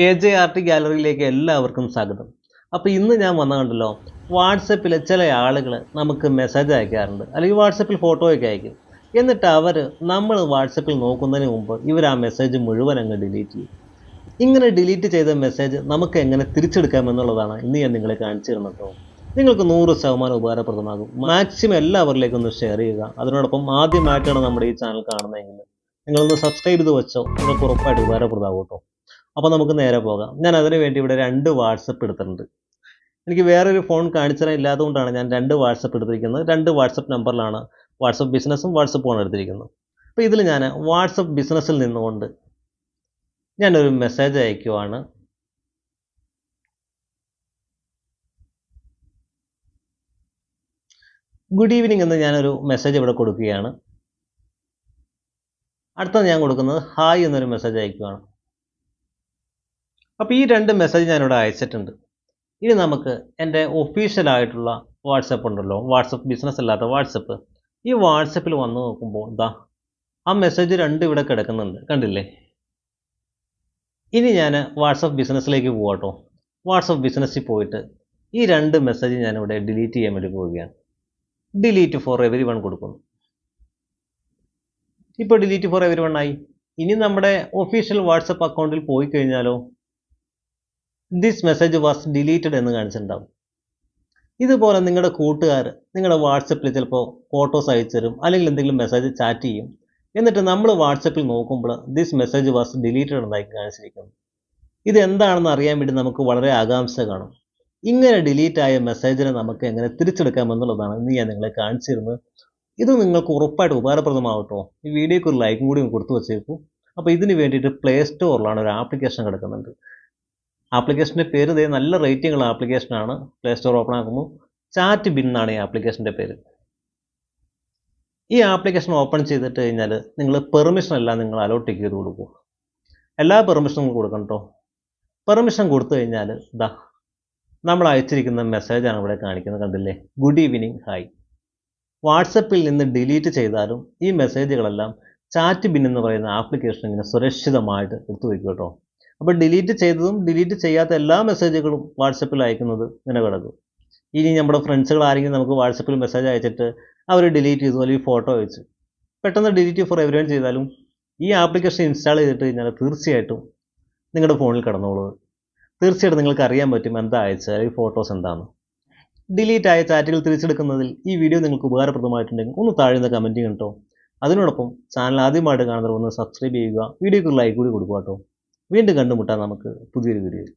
AJRT ഗാലറിയിലേക്ക് എല്ലാവർക്കും സ്വാഗതം. അപ്പോൾ ഇന്ന് ഞാൻ കണ്ടല്ലോ, വാട്സപ്പിലെ ചില ആളുകൾ നമുക്ക് മെസ്സേജ് അയക്കാറുണ്ട്, അല്ലെങ്കിൽ വാട്സപ്പിൽ ഫോട്ടോയൊക്കെ അയക്കും. എന്നിട്ട് നമ്മൾ വാട്സപ്പിൽ നോക്കുന്നതിന് മുമ്പ് ഇവർ ആ മെസ്സേജ് മുഴുവൻ അങ്ങ് ഡിലീറ്റ് ചെയ്യും. ഇങ്ങനെ ഡിലീറ്റ് ചെയ്ത മെസ്സേജ് നമുക്ക് എങ്ങനെ തിരിച്ചെടുക്കാമെന്നുള്ളതാണ് ഇന്ന് ഞാൻ നിങ്ങളെ കാണിച്ചു തരുന്നത്. നിങ്ങൾക്ക് 100% ഉപകാരപ്രദമാകും. മാക്സിമം എല്ലാവരിലേക്കും ഒന്ന് ഷെയർ ചെയ്യുക. അതിനോടൊപ്പം ആദ്യമായിട്ടാണ് നമ്മുടെ ഈ ചാനൽ കാണുന്നതെങ്കിൽ നിങ്ങളൊന്ന് സബ്സ്ക്രൈബ് ചെയ്ത് വെച്ചോ, നിങ്ങൾക്ക് ഉറപ്പായിട്ട് ഉപകാരപ്രദമാകും കേട്ടോ. അപ്പോൾ നമുക്ക് നേരെ പോകാം. ഞാൻ അതിന് വേണ്ടി ഇവിടെ 2 വാട്സപ്പ് എടുത്തിട്ടുണ്ട്. എനിക്ക് വേറൊരു ഫോൺ കാണിച്ചു തരാൻ ഇല്ലാത്തതുകൊണ്ടാണ് ഞാൻ 2 വാട്സപ്പ് എടുത്തിരിക്കുന്നത്. 2 വാട്സപ്പ് നമ്പറിലാണ് വാട്സപ്പ് ബിസിനസ്സും വാട്സപ്പും ആണ് എടുത്തിരിക്കുന്നത്. അപ്പോൾ ഇതിൽ ഞാൻ വാട്സപ്പ് ബിസിനസ്സിൽ നിന്നുകൊണ്ട് ഞാനൊരു മെസ്സേജ് അയക്കുവാണ്. ഗുഡ് ഈവനിങ് എന്ന് ഞാനൊരു മെസ്സേജ് ഇവിടെ കൊടുക്കുകയാണ്. അടുത്തത് ഞാൻ കൊടുക്കുന്നത് ഹായ് എന്നൊരു മെസ്സേജ് അയക്കുവാണ്. അപ്പോൾ ഈ 2 മെസ്സേജ് ഞാനിവിടെ അയച്ചിട്ടുണ്ട്. ഇനി നമുക്ക് എൻ്റെ ഒഫീഷ്യലായിട്ടുള്ള വാട്സപ്പ് ഉണ്ടല്ലോ, വാട്സപ്പ് ബിസിനസ് അല്ലാത്ത വാട്സപ്പ്, ഈ വാട്സപ്പിൽ വന്ന് നോക്കുമ്പോൾ ആ മെസ്സേജ് 2 ഇവിടെ കിടക്കുന്നുണ്ട്, കണ്ടില്ലേ? ഇനി ഞാൻ വാട്സപ്പ് ബിസിനസ്സിലേക്ക് പോകാട്ടോ. വാട്സപ്പ് ബിസിനസ്സിൽ പോയിട്ട് ഈ 2 മെസ്സേജ് ഞാനിവിടെ ഡിലീറ്റ് ചെയ്യാൻ വേണ്ടി പോവുകയാണ്. ഡിലീറ്റ് ഫോർ എവരി വൺ കൊടുക്കുന്നു. ഇപ്പോൾ ഡിലീറ്റ് ഫോർ എവരി വൺ ആയി. ഇനി നമ്മുടെ ഒഫീഷ്യൽ വാട്സപ്പ് അക്കൗണ്ടിൽ പോയി കഴിഞ്ഞാലോ, ദിസ് മെസ്സേജ് വാസ് ഡിലീറ്റഡ് എന്ന് കാണിച്ചിട്ടുണ്ടാവും. ഇതുപോലെ നിങ്ങളുടെ കൂട്ടുകാർ നിങ്ങളുടെ വാട്സപ്പിൽ ചിലപ്പോൾ ഫോട്ടോസ് അയച്ചു തരും, അല്ലെങ്കിൽ എന്തെങ്കിലും മെസ്സേജ് ചാറ്റ് ചെയ്യും. എന്നിട്ട് നമ്മൾ വാട്സപ്പിൽ നോക്കുമ്പോൾ ദിസ് മെസ്സേജ് വാസ് ഡിലീറ്റഡ് എന്നായി കാണിച്ചിരിക്കുന്നു. ഇത് എന്താണെന്ന് അറിയാൻ വേണ്ടി നമുക്ക് വളരെ ആകാംക്ഷ കാണും. ഇങ്ങനെ ഡിലീറ്റ് ആയ മെസ്സേജിനെ നമുക്ക് എങ്ങനെ തിരിച്ചെടുക്കാമെന്നുള്ളതാണ് ഇന്ന് ഞാൻ നിങ്ങളെ കാണിച്ചു തരുന്നത്. ഇത് നിങ്ങൾക്ക് ഉറപ്പായിട്ട് ഉപകാരപ്രദമാവട്ടോ. ഈ വീഡിയോക്ക് ഒരു ലൈക്കും കൂടി കൊടുത്തു വെച്ചേക്കും. അപ്പോൾ ഇതിന് വേണ്ടിയിട്ട് പ്ലേ സ്റ്റോറിലാണ് ഒരു ആപ്ലിക്കേഷൻ കിടക്കുന്നുണ്ട്. ആപ്ലിക്കേഷൻ്റെ പേര് നല്ല റേറ്റിംഗ് ഉള്ള ആപ്ലിക്കേഷനാണ്. പ്ലേ സ്റ്റോർ ഓപ്പൺ ആക്കുമ്പോൾ ചാറ്റ് ബിൻ എന്നാണ് ഈ ആപ്ലിക്കേഷൻ്റെ പേര്. ഈ ആപ്ലിക്കേഷൻ ഓപ്പൺ ചെയ്തിട്ട് കഴിഞ്ഞാൽ നിങ്ങൾ പെർമിഷൻ എല്ലാം നിങ്ങൾ അലോട്ട് ചെയ്ത് കൊടുക്കും. എല്ലാ പെർമിഷനും കൊടുക്കണം കേട്ടോ. പെർമിഷൻ കൊടുത്തു കഴിഞ്ഞാൽ നമ്മൾ അയച്ചിരിക്കുന്ന മെസ്സേജാണ് ഇവിടെ കാണിക്കുന്നത്, കണ്ടില്ലേ? Good evening hi. വാട്സപ്പിൽ നിന്ന് ഡിലീറ്റ് ചെയ്താലും ഈ മെസ്സേജുകളെല്ലാം ചാറ്റ് ബിൻ എന്ന് പറയുന്ന ആപ്ലിക്കേഷൻ ഇങ്ങനെ സുരക്ഷിതമായിട്ട് എടുത്തു വയ്ക്കും കേട്ടോ. അപ്പോൾ ഡിലീറ്റ് ചെയ്തതും ഡിലീറ്റ് ചെയ്യാത്ത എല്ലാ മെസ്സേജുകളും വാട്സപ്പിൽ അയക്കുന്നത് ഇങ്ങനെ കിടക്കും. ഇനി നമ്മുടെ ഫ്രണ്ട്സുകൾ ആരെങ്കിലും നമുക്ക് വാട്സപ്പിൽ മെസ്സേജ് അയച്ചിട്ട് അവർ ഡിലീറ്റ് ചെയ്തു, അല്ലെങ്കിൽ ഫോട്ടോ അയച്ചു, പെട്ടെന്ന് ഡിലീറ്റ് ഫോർ എവരി വൺ ചെയ്താലും ഈ ആപ്ലിക്കേഷൻ ഇൻസ്റ്റാൾ ചെയ്തിട്ട് കഴിഞ്ഞാൽ തീർച്ചയായിട്ടും നിങ്ങളുടെ ഫോണിൽ കിടന്നോളൂ. തീർച്ചയായിട്ടും നിങ്ങൾക്ക് അറിയാൻ പറ്റും എന്താ അയച്ചത്, അല്ലെങ്കിൽ ഫോട്ടോസ് എന്താണെന്ന്. ഡിലീറ്റ് ആയ ചാറ്റുകൾ തിരിച്ചെടുക്കുന്നതിൽ ഈ വീഡിയോ നിങ്ങൾക്ക് ഉപകാരപ്രദമായിട്ടുണ്ടെങ്കിൽ ഒന്ന് താഴെ നിന്ന് കമൻറ്റ് ചെയ്യണം കേട്ടോ. അതിനോടൊപ്പം ചാനൽ ആദ്യമായിട്ട് കാണുന്നവർ ഒന്ന് സബ്സ്ക്രൈബ് ചെയ്യുക, വീഡിയോക്ക് ഒരു ലൈക്ക് കൂടി കൊടുക്കുക കേട്ടോ. വീണ്ടും കണ്ടുമുട്ടാം നമുക്ക് പുതിയൊരു വീഡിയോയിൽ.